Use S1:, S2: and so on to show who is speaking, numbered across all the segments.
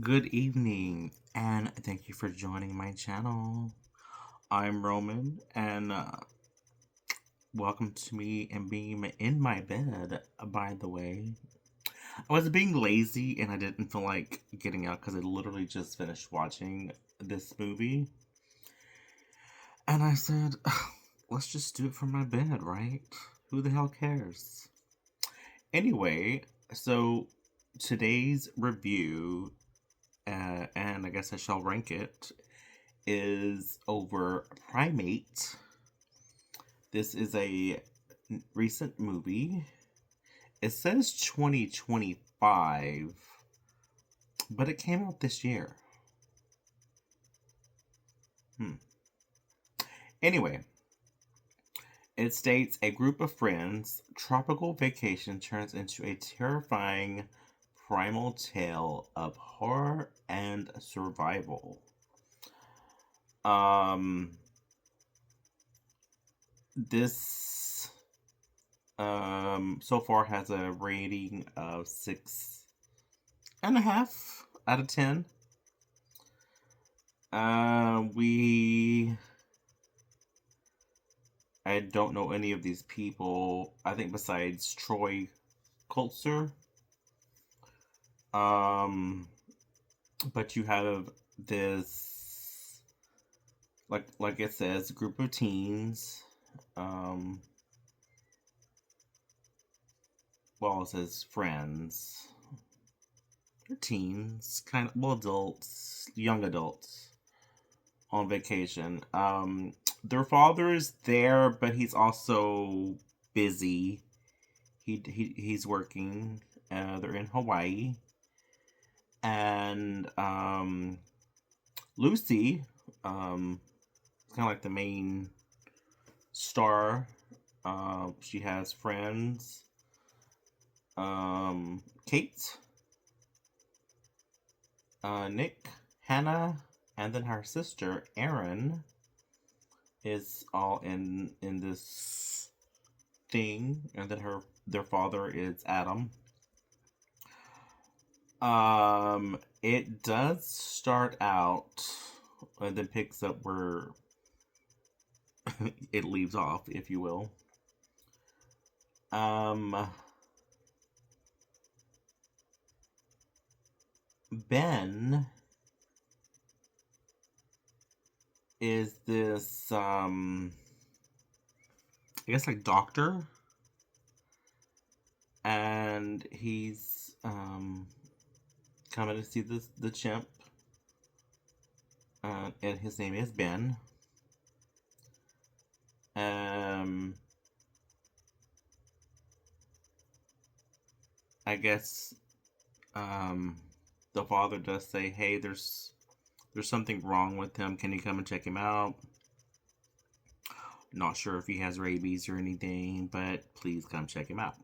S1: Good evening, and thank you for joining my channel. I'm Roman, and welcome to me and being in my bed. By the way, I was being lazy and I didn't feel like getting out because I literally just finished watching this movie, and I said, let's just do it from my bed, right? Who the hell cares? Anyway, so today's review, and I guess I shall rank it, is over Primate. This is a recent movie. It says 2025, but it came out this year. Hmm. Anyway, it states a group of friends' tropical vacation turns into a terrifying primal tale of horror and survival. Um, this so far has a rating of 6.5 out of 10. We I don't know any of these people. I think besides Troy Kulzer. Um, but you have this, like it says, group of teens. Um, well, it says friends. They're teens, kind of, well, adults, young adults on vacation. Their father is there, but he's also busy. He's working. They're in Hawaii, and Lucy, kind of like the main star. She has friends. Kate, Nick, Hannah, and then her sister Erin is all in this thing, and then their father is Adam. It does start out and then picks up where it leaves off, if you will. Um, Ben is this I guess like doctor, and he's coming to see the chimp, and his name is Ben. Um, I guess um, the father does say, "Hey, there's something wrong with him. Can you come and check him out? Not sure if he has rabies or anything, but please come check him out."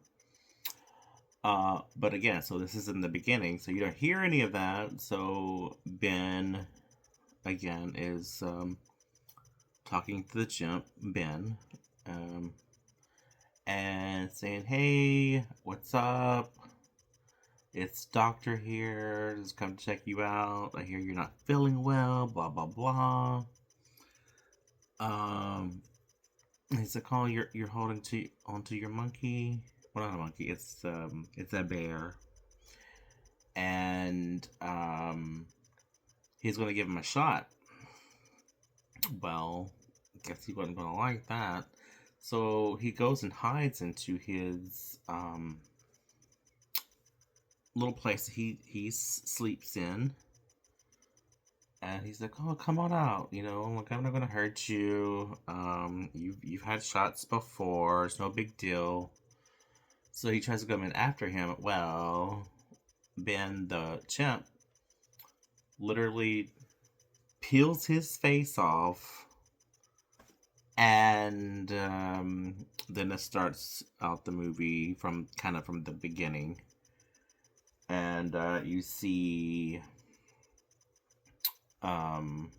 S1: But again, so this is in the beginning, so you don't hear any of that. So Ben, again, is talking to the chimp, Ben, um, and saying, "Hey, what's up? It's Doctor here. Just come check you out. I hear you're not feeling well. Blah blah blah." Um, he's like, "Oh, you're holding to onto your monkey. Well, not a monkey. It's a bear." And he's gonna give him a shot. Well, I guess he wasn't gonna like that. So he goes and hides into his little place he sleeps in, and he's like, "Oh, come on out. Like, I'm not gonna hurt you. You've had shots before. It's no big deal." So he tries to come in after him. Well, Ben the chimp literally peels his face off, and then it starts out the movie from kind of from the beginning, and you see um,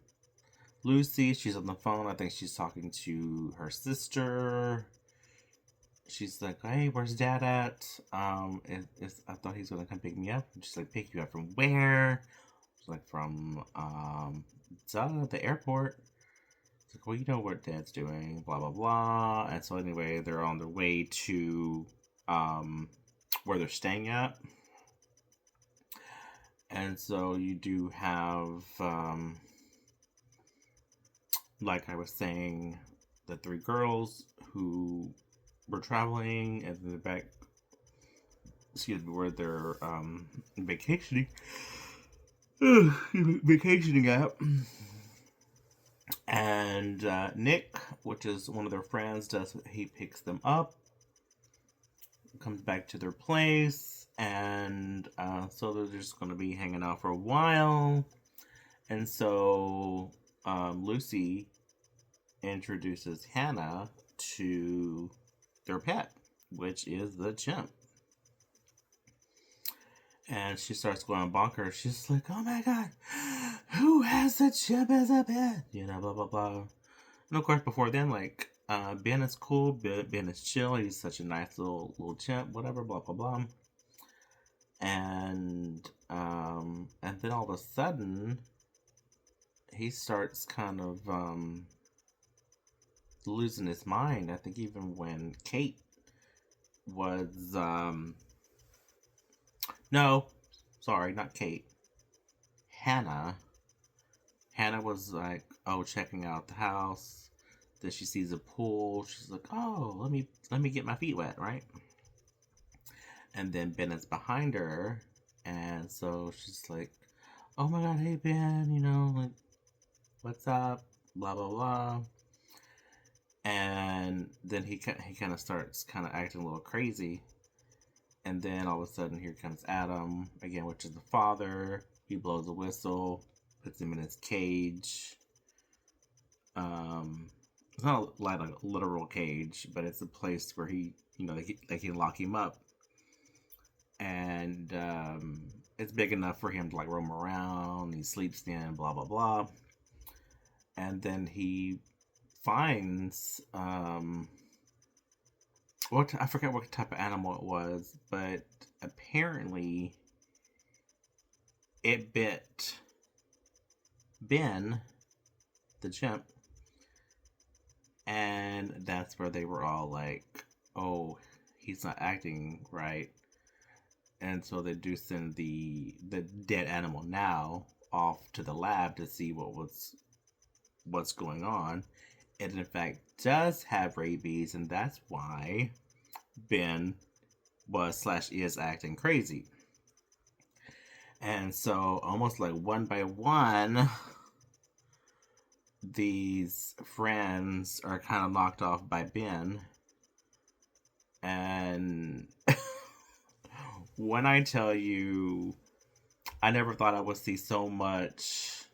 S1: Lucy. She's on the phone. I think she's talking to her sister. She's like, "Hey, where's Dad at? I thought he's gonna come pick me up." And she's like, "Pick you up from where? like from the airport. It's like, well, you know what Dad's doing, blah blah blah. And so anyway, they're on their way to where they're staying at. And so you do have like I was saying, the three girls who were traveling and then back, excuse me, where they're vacationing vacationing at. And Nick, which is one of their friends, he picks them up, comes back to their place, and so they're just going to be hanging out for a while. And so Lucy introduces Hannah to their pet, which is the chimp. And she starts going bonkers. She's like, oh my god, who has a chimp as a pet? You know, blah, blah, blah. And of course, before then, like, Ben is cool. Ben is chill. He's such a nice little chimp, whatever, blah, blah, blah. And then all of a sudden, he starts kind of losing his mind. I think even when Kate was no, sorry, not Kate. Hannah was like, oh, checking out the house. Then she sees a pool. She's like, oh, let me get my feet wet, right? And then Ben is behind her, and so she's like, oh my god, hey Ben, you know, like, what's up? Blah blah blah. And then he kind of starts kind of acting a little crazy. And then all of a sudden, here comes Adam again, which is the father. He blows a whistle, puts him in his cage. It's not like a literal cage, but it's a place where he, you know, they can lock him up, and it's big enough for him to like roam around. He sleeps in, blah blah blah, and then he finds I forget what type of animal it was, but apparently it bit Ben, the chimp, and that's where they were all like, "Oh, he's not acting right," and so they do send the dead animal now off to the lab to see what's going on. It in fact does have rabies, and that's why Ben was / is acting crazy. And so almost like one by one, these friends are kind of knocked off by Ben. And when I tell you, I never thought I would see so much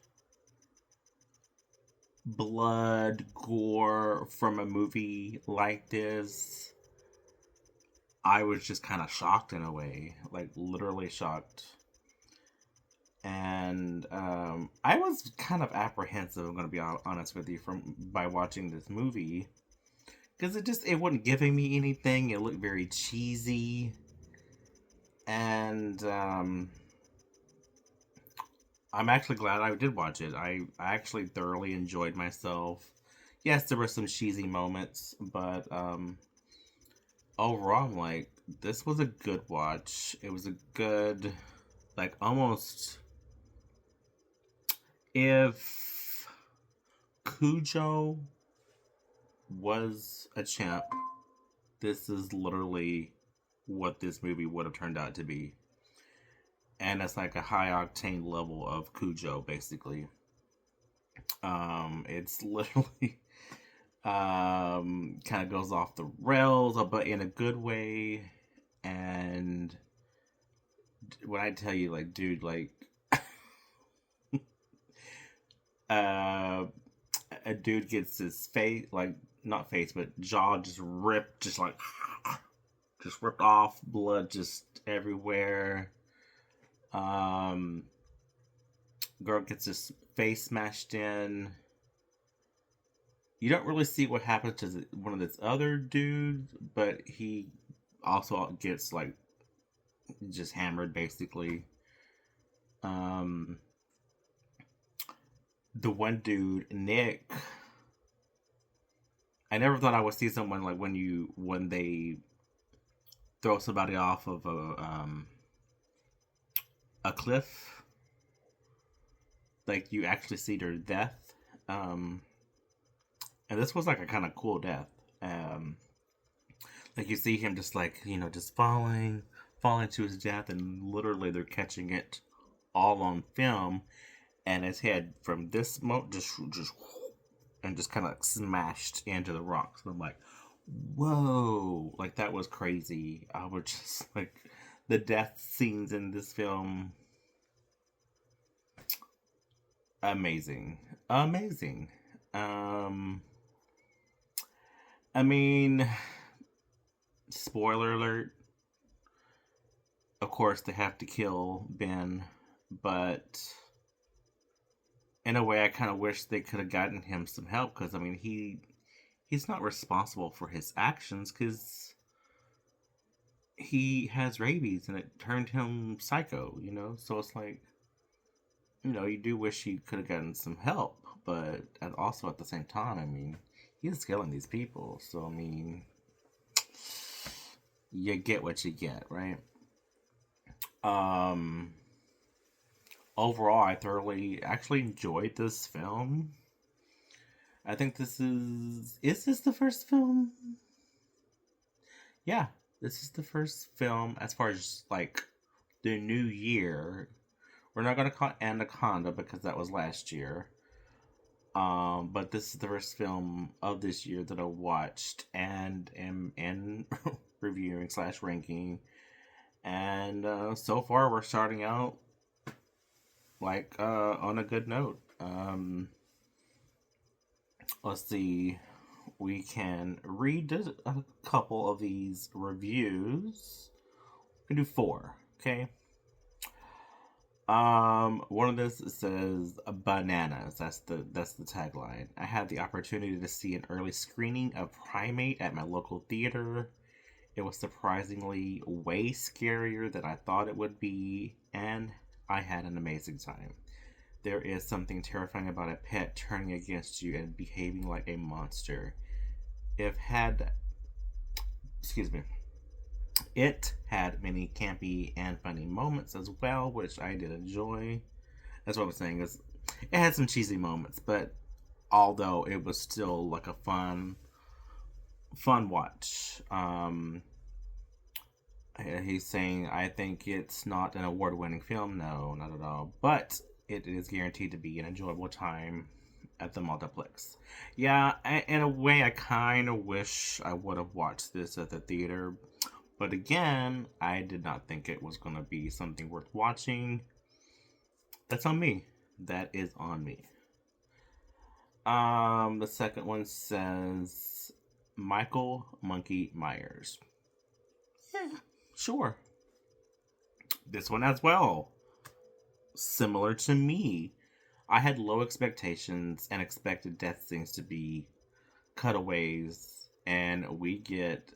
S1: blood, gore from a movie like this. I was just kind of shocked in a way, like literally shocked. And I was kind of apprehensive, I'm going to be honest with you, by watching this movie, because it wasn't giving me anything. It looked very cheesy, and I'm actually glad I did watch it. I actually thoroughly enjoyed myself. Yes, there were some cheesy moments, but overall, I'm like, this was a good watch. It was a good, like, almost, if Cujo was a chimp, this is literally what this movie would have turned out to be. And it's like a high octane level of Cujo, basically. It's literally kind of goes off the rails, but in a good way. And when I tell you, like, dude, like, a dude gets his face, like, not face, but jaw just ripped, just ripped off, blood just everywhere. Girl gets his face smashed in. You don't really see what happens to one of this other dudes, but he also gets like just hammered, basically. the one dude, Nick, I never thought I would see someone like when they throw somebody off of a cliff, like you actually see their death. Um, and this was like a kind of cool death. Um, like you see him just like just falling to his death, and literally they're catching it all on film, and his head from this just and just kind of smashed into the rocks. And I'm like, whoa, like that was crazy. I was just like, the death scenes in this film, amazing, amazing. Um, I mean, spoiler alert. Of course, they have to kill Ben, but in a way, I kind of wish they could have gotten him some help because I mean, he's not responsible for his actions because he has rabies and it turned him psycho. So it's like, you do wish he could have gotten some help, but also at the same time, I mean, he's killing these people, so I mean, you get what you get, right? Um, Overall, I thoroughly actually enjoyed this film. I think is this the first film? Yeah, this is the first film as far as like the new year. We're not gonna call it Anaconda because that was last year. But this is the first film of this year that I watched and am in reviewing slash ranking. And so far, we're starting out like on a good note. Let's see. We can read a couple of these reviews. We can do four. Okay. One of this says bananas. That's the tagline. I had the opportunity to see an early screening of Primate at my local theater. It was surprisingly way scarier than I thought it would be, and I had an amazing time. There is something terrifying about a pet turning against you and behaving like a monster. If had excuse me, it had many campy and funny moments as well, which I did enjoy. That's what I'm saying is it had some cheesy moments, but although it was still like a fun watch. He's saying, I think it's not an award winning film. No, not at all. But it is guaranteed to be an enjoyable time at the multiplex. Yeah, in a way, I kind of wish I would have watched this at the theater. But again, I did not think it was going to be something worth watching. That's on me. That is on me. The second one says Michael Monkey Myers. Yeah, sure. This one as well. Similar to me. I had low expectations and expected death scenes to be cutaways, and we get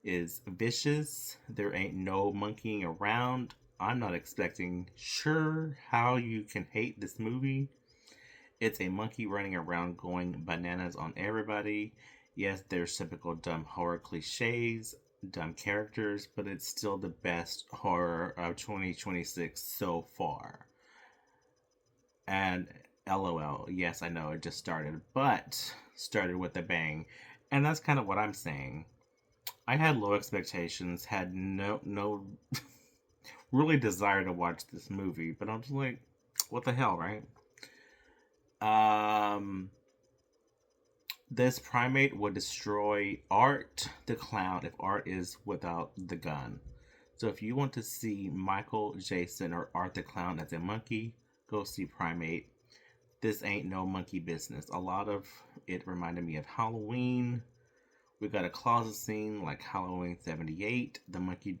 S1: is vicious. There ain't no monkeying around. I'm not expecting. Sure, how you can hate this movie. It's a monkey running around going bananas on everybody. Yes, there's typical dumb horror cliches, dumb characters, but it's still the best horror of 2026 so far. And LOL, yes, I know it just started, but started with a bang. And that's kind of what I'm saying. I had low expectations, had no really desire to watch this movie, but I'm just like, what the hell, right? Um, this primate would destroy Art the clown if Art is without the gun. So if you want to see Michael, Jason, or Art the clown as a monkey, go see Primate. This ain't no monkey business. A lot of it reminded me of Halloween. We got a closet scene like Halloween 78. The monkey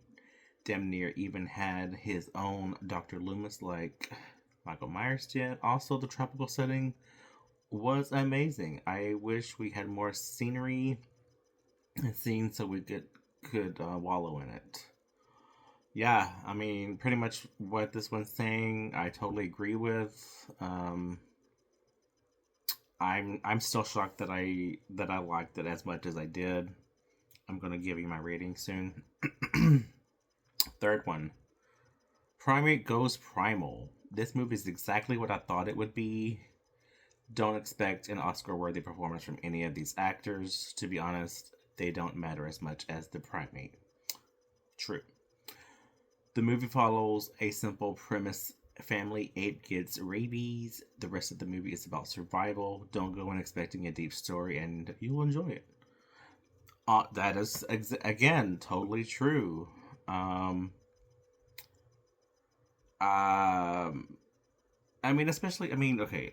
S1: damn near even had his own Dr. Loomis like Michael Myers did. Also, the tropical setting was amazing. I wish we had more scenery and scenes so we could wallow in it. Yeah, I mean, pretty much what this one's saying, I totally agree with. I'm still shocked that I liked it as much as I did. I'm gonna give you my rating soon. Third one, Primate Goes Primal. This movie is exactly what I thought it would be. Don't expect an Oscar-worthy performance from any of these actors. To be honest, they don't matter as much as the primate. True. The movie follows a simple premise. Family ape gets rabies. The rest of the movie is about survival. Don't go in expecting a deep story, and you will enjoy it. That is again totally true. Um, um, I mean, especially, I mean, okay,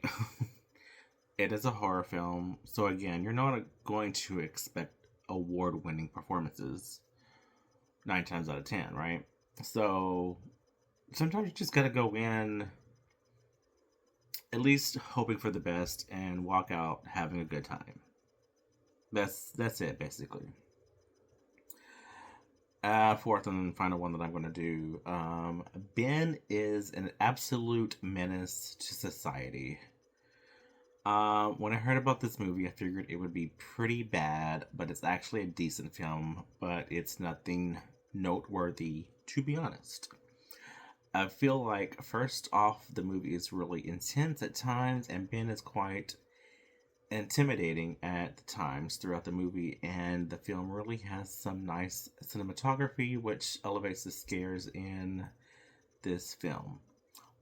S1: it is a horror film, so again, you're not going to expect award-winning performances 9 times out of 10, right? So sometimes you just gotta go in at least hoping for the best and walk out having a good time. That's it basically. Fourth and final one that I'm going to do. Ben is an absolute menace to society. When I heard about this movie, I figured it would be pretty bad, but it's actually a decent film, but it's nothing noteworthy, to be honest. I feel like, first off, the movie is really intense at times, and Ben is quite intimidating at the times throughout the movie, and the film really has some nice cinematography which elevates the scares in this film.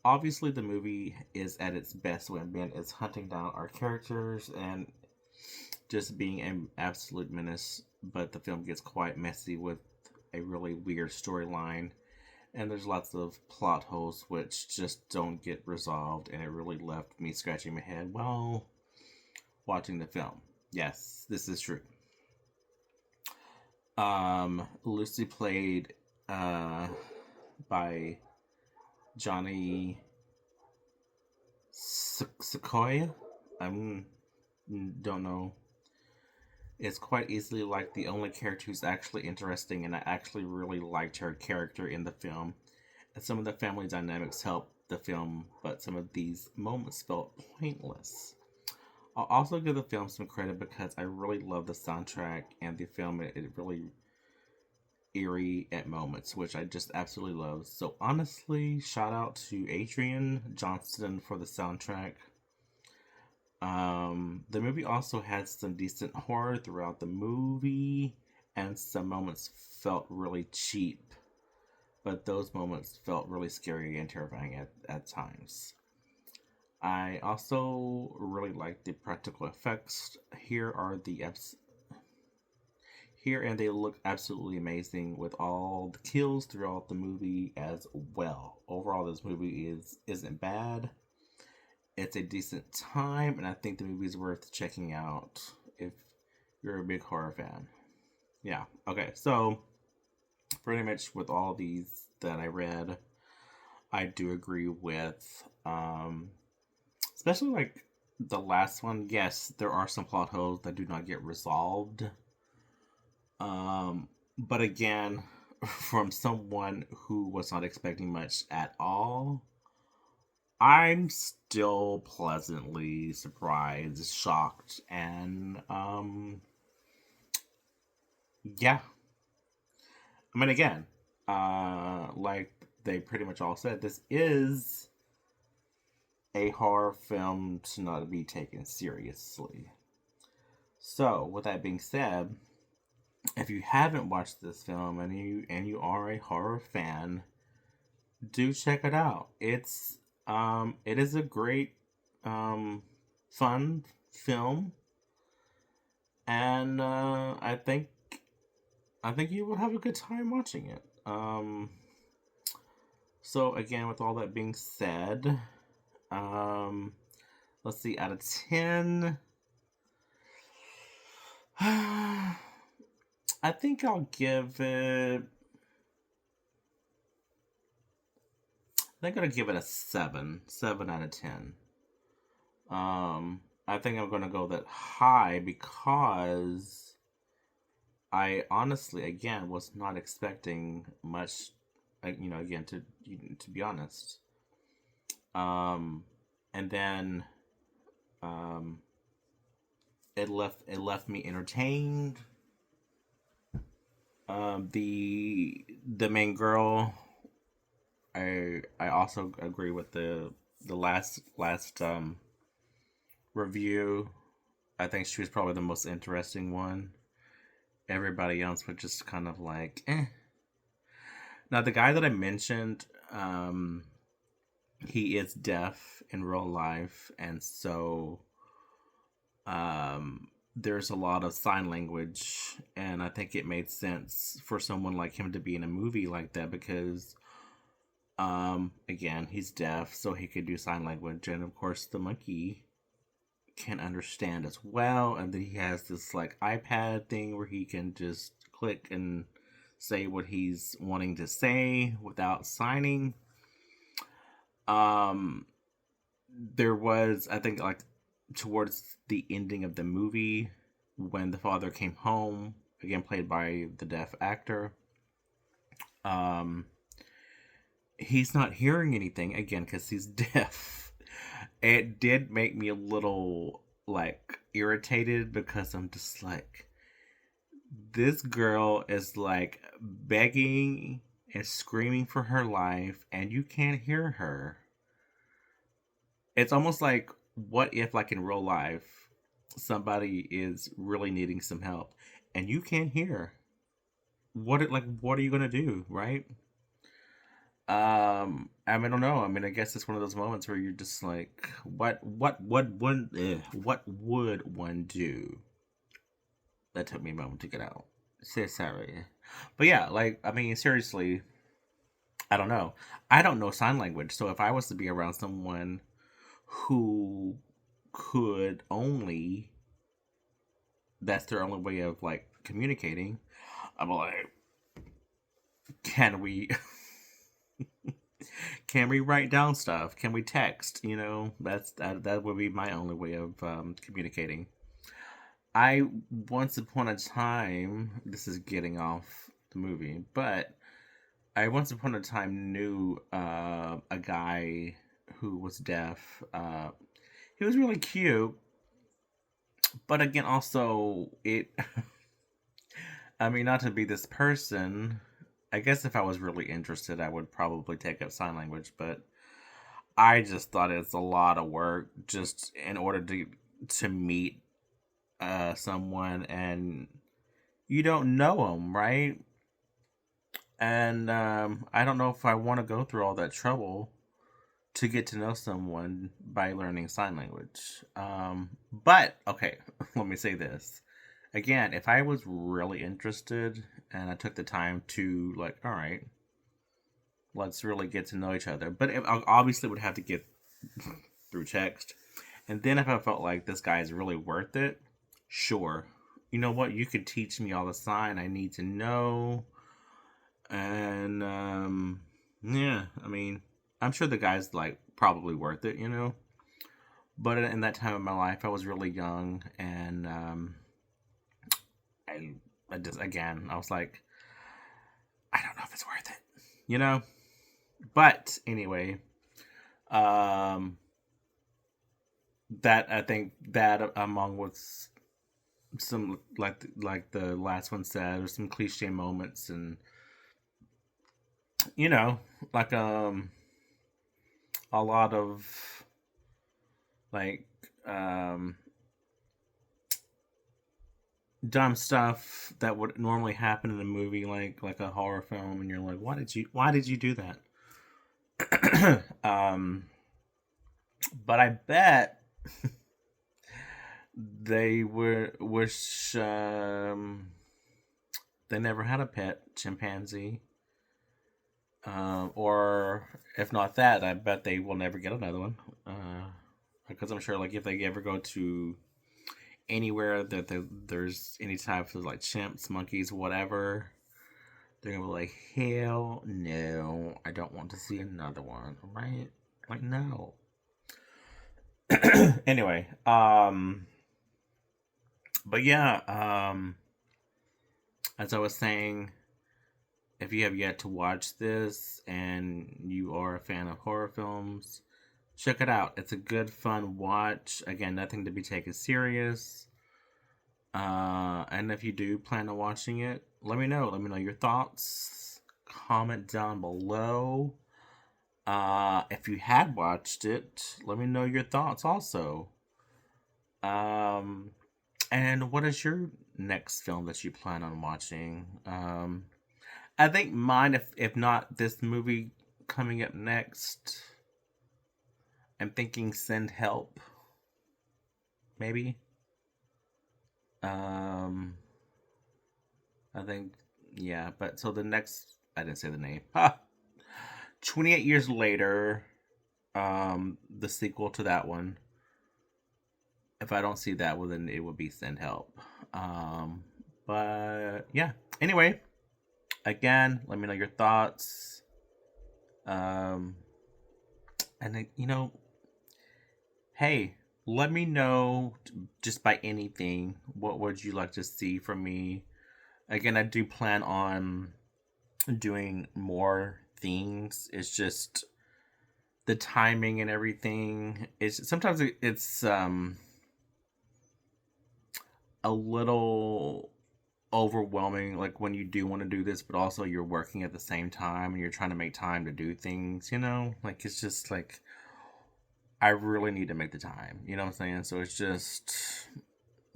S1: Obviously, the movie is at its best when Ben is hunting down our characters and just being an absolute menace, but the film gets quite messy with a really weird storyline, and there's lots of plot holes which just don't get resolved, and it really left me scratching my head while watching the film. Yes, this is true. Lucy played by Johnny Sequoia. I don't know. It's quite easily like the only character who's actually interesting, and I actually really liked her character in the film. And some of the family dynamics helped the film, but some of these moments felt pointless. I'll also give the film some credit because I really love the soundtrack and the film. It really eerie at moments, which I just absolutely love. So honestly, shout out to Adrian Johnston for the soundtrack. The movie also had some decent horror throughout the movie, and some moments felt really cheap, but those moments felt really scary and terrifying at times. I also really like the practical effects. Here, and they look absolutely amazing with all the kills throughout the movie as well. Overall, this movie isn't bad. It's a decent time, and I think the movie is worth checking out if you're a big horror fan. Yeah. Okay. So pretty much with all these that I read, I do agree with, especially like the last one. Yes, there are some plot holes that do not get resolved. But again, from someone who was not expecting much at all, I'm still pleasantly surprised, shocked, and yeah. I mean, again, like they pretty much all said, this is a horror film to not be taken seriously. So, with that being said, if you haven't watched this film and you are a horror fan, do check it out. It is a great um fun film, and I think you will have a good time watching it. So again, with all that being said, um let's see, out of 10, I think I'll give it I think I'll give it a 7 out of 10. I think I'm gonna go that high because I honestly, again, was not expecting much. Again, to be honest, um, and then, um, it left me entertained. The main girl, I also agree with the last review. I think she was probably the most interesting one. Everybody else was just kind of like, eh. Now the guy that I mentioned, he is deaf in real life, and so there's a lot of sign language, and I think it made sense for someone like him to be in a movie like that because, again, he's deaf, so he could do sign language, and of course the monkey can understand as well, and then he has this like iPad thing where he can just click and say what he's wanting to say without signing. Um, there was, I think, like towards the ending of the movie when the father came home, again played by the deaf actor. Um, he's not hearing anything again because he's deaf. It did make me a little like irritated because I'm just like, this girl is like begging and screaming for her life, and you can't hear her. It's almost like, what if, like in real life, somebody is really needing some help and you can't hear? What are you gonna do, right? I mean, I don't know. I mean, I guess it's one of those moments where you're just like, what would one do? That took me a moment to get out. Say sorry, but yeah, like I mean, seriously, I don't know. I don't know sign language, so if I was to be around someone who could only, that's their only way of like communicating, I'm like, can we can we write down stuff? Can we text? You know, that would be my only way of communicating. I once upon a time, this is getting off the movie, but I once upon a time knew a guy who was deaf. He was really cute, but again, also it. I mean, not to be this person. I guess if I was really interested, I would probably take up sign language, but I just thought it's a lot of work just in order to meet someone and you don't know them, right? And I don't know if I want to go through all that trouble to get to know someone by learning sign language. But okay, let me say this again: if I was really interested and I took the time to like, all right, let's really get to know each other. But I obviously would have to get through text. And then if I felt like this guy is really worth it, sure. You know what? You could teach me all the sign I need to know. And yeah, I mean, I'm sure the guy's like probably worth it, you know. But in that time of my life, I was really young, and I, I just again, I was like, I don't know if it's worth it, you know. But anyway, um, that I think that among what's some like the last one said, there's some cliche moments, and you know, like a lot of like um dumb stuff that would normally happen in a movie, like a horror film, and you're like, why did you do that? But I bet they were wish they never had a pet chimpanzee. Or if not that, I bet they will never get another one. Because I'm sure, like, if they ever go to anywhere that there's any types of like chimps, monkeys, whatever, they're gonna be like, hell no, I don't want to see another one, right? Like, no. Anyway, but yeah, as I was saying, if you have yet to watch this and you are a fan of horror films, check it out. It's a good, fun watch. Again, nothing to be taken serious. And if you do plan on watching it, let me know. Let me know your thoughts. Comment down below. If you had watched it, let me know your thoughts also. Um, and what is your next film that you plan on watching? I think mine, if not this movie coming up next, I'm thinking Send Help, maybe. Um, I think, yeah. But so the next, I didn't say the name. Ha! 28 years later, the sequel to that one. If I don't see that one, then it would be Send Help. Um, but yeah. Anyway, again, let me know your thoughts. Um, and then, hey, let me know just by anything. What would you like to see from me? Again, I do plan on doing more things. It's just the timing and everything. It's sometimes it's a little overwhelming, like when you do want to do this but also you're working at the same time and you're trying to make time to do things, like it's just like I really need to make the time, you know what I'm saying? So it's just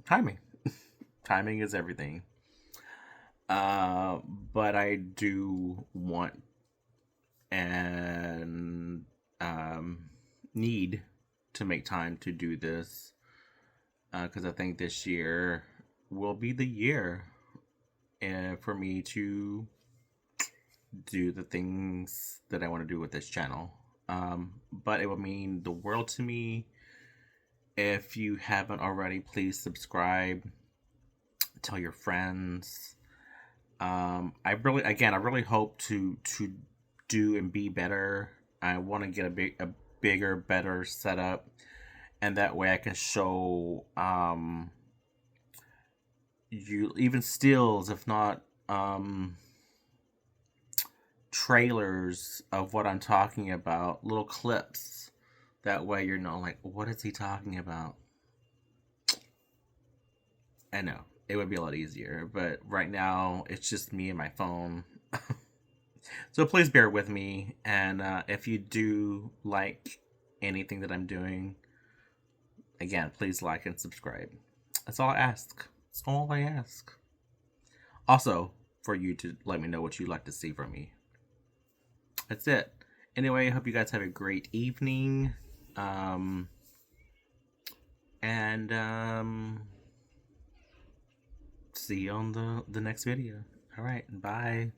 S1: timing. Timing is everything. uh but I do want and need to make time to do this, because I think this year will be the year for me to do the things that I want to do with this channel. But it would mean the world to me. If you haven't already, please subscribe, tell your friends. I really hope to do and be better. I want to get a bigger, better setup, and that way I can show you even stills, if not trailers of what I'm talking about, little clips. That way you're not like, what is he talking about? I know it would be a lot easier, but right now it's just me and my phone. So please bear with me, and if you do like anything that I'm doing, again, please like and subscribe. That's all I ask. That's all I ask. Also, for you to let me know what you'd like to see from me. That's it. Anyway, I hope you guys have a great evening. Um, and see you on the next video. All right, bye.